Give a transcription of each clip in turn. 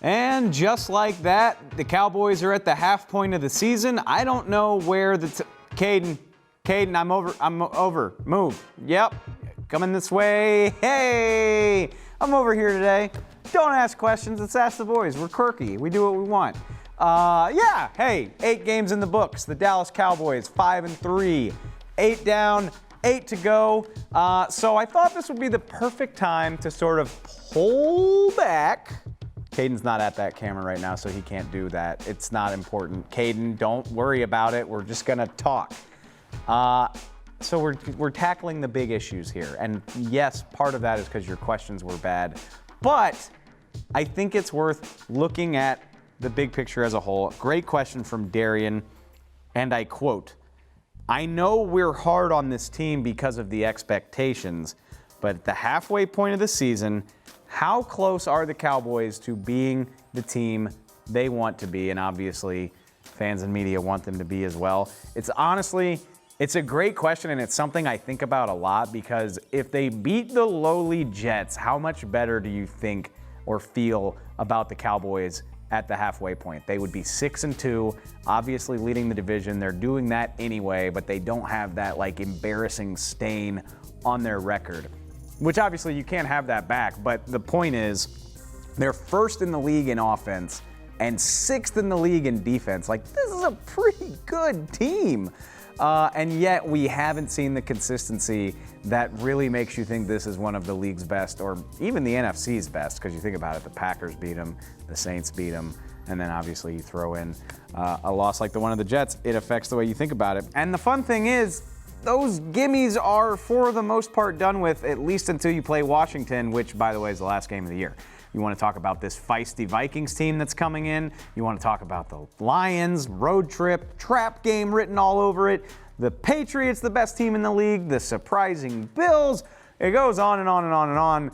And just like that, the Cowboys are at the half point of the season. I don't know where the Caden, I'm over. Move. Yep. Coming this way. Hey, I'm over here today. Don't ask questions. Let's ask the boys. We're quirky. We do what we want. Yeah. Hey, 8 games in the books. The Dallas Cowboys 5-3, 8 down, 8 to go. So I thought this would be the perfect time to sort of pull back. Caden's not at that camera right now, so he can't do that. It's not important. Caden, don't worry about it. We're just gonna talk. So we're tackling the big issues here. And yes, part of that is because your questions were bad. But I think it's worth looking at the big picture as a whole. Great question from Darian. And I quote, "I know we're hard on this team because of the expectations, but at the halfway point of the season, how close are the Cowboys to being the team they want to be?" And obviously, fans and media want them to be as well. It's a great question, and it's something I think about a lot, because if they beat the lowly Jets, how much better do you think or feel about the Cowboys at the halfway point? They would be 6-2, obviously leading the division. They're doing that anyway, but they don't have that embarrassing stain on their record, which obviously you can't have that back. But the point is, they're first in the league in offense and 6th in the league in defense. This is a pretty good team. And yet we haven't seen the consistency that really makes you think this is one of the league's best, or even the NFC's best, because you think about it, the Packers beat them, the Saints beat them, and then obviously you throw in a loss like the one of the Jets. It affects the way you think about it. And the fun thing is, those gimmies are for the most part done with, at least until you play Washington, which, by the way, is the last game of the year. You want to talk about this feisty Vikings team that's coming in. You want to talk about the Lions, road trip, trap game written all over it. The Patriots, the best team in the league. The surprising Bills. It goes on and on and on and on.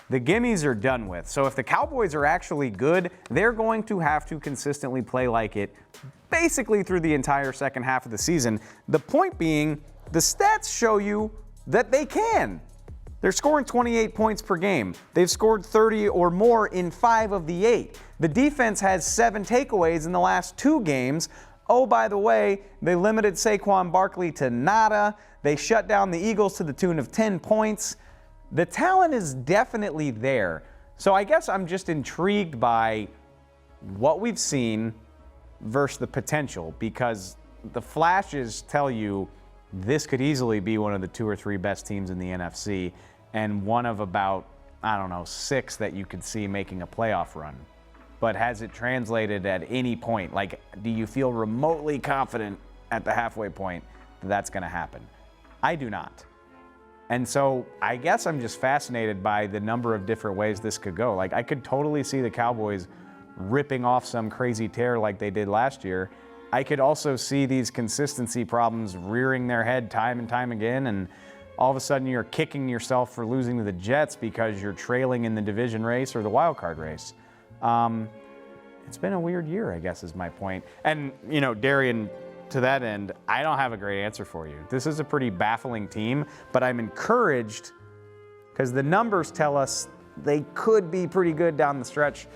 The gimmies are done with. So if the Cowboys are actually good, they're going to have to consistently play like it basically through the entire second half of the season. The point being, the stats show you that they can. They're scoring 28 points per game. They've scored 30 or more in 5 of the 8. The defense has 7 takeaways in the last 2 games. Oh, by the way, they limited Saquon Barkley to nada. They shut down the Eagles to the tune of 10 points. The talent is definitely there. So I guess I'm just intrigued by what we've seen versus the potential, because the flashes tell you this could easily be one of the 2 or 3 best teams in the NFC, and one of about, 6 that you could see making a playoff run. But has it translated at any point? Do you feel remotely confident at the halfway point that that's going to happen? I do not. And so I guess I'm just fascinated by the number of different ways this could go. I could totally see the Cowboys ripping off some crazy tear like they did last year. I could also see these consistency problems rearing their head time and time again, and all of a sudden you're kicking yourself for losing to the Jets because you're trailing in the division race or the wild card race. It's been a weird year, I guess, is my point. And, Darian, to that end, I don't have a great answer for you. This is a pretty baffling team, but I'm encouraged because the numbers tell us they could be pretty good down the stretch.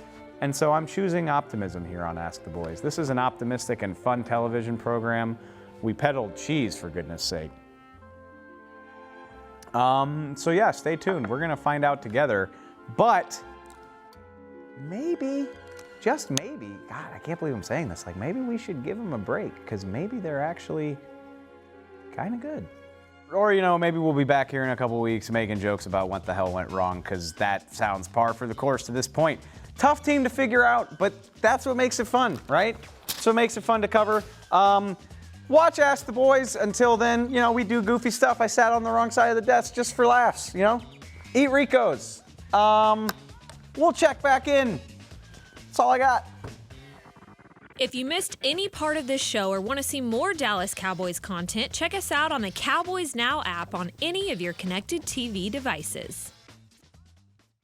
And so I'm choosing optimism here on Ask the Boys. This is an optimistic and fun television program. We peddle cheese, for goodness sake. So yeah, stay tuned. We're going to find out together. But maybe, just maybe, God, I can't believe I'm saying this. Maybe we should give them a break, because maybe they're actually kind of good. Or, maybe we'll be back here in a couple weeks making jokes about what the hell went wrong, because that sounds par for the course to this point. Tough team to figure out, but that's what makes it fun, right? So it makes it fun to cover. Watch Ask the Boys. Until then, we do goofy stuff. I sat on the wrong side of the desk just for laughs, Eat Ricos. We'll check back in. That's all I got. If you missed any part of this show or want to see more Dallas Cowboys content, check us out on the Cowboys Now app on any of your connected TV devices.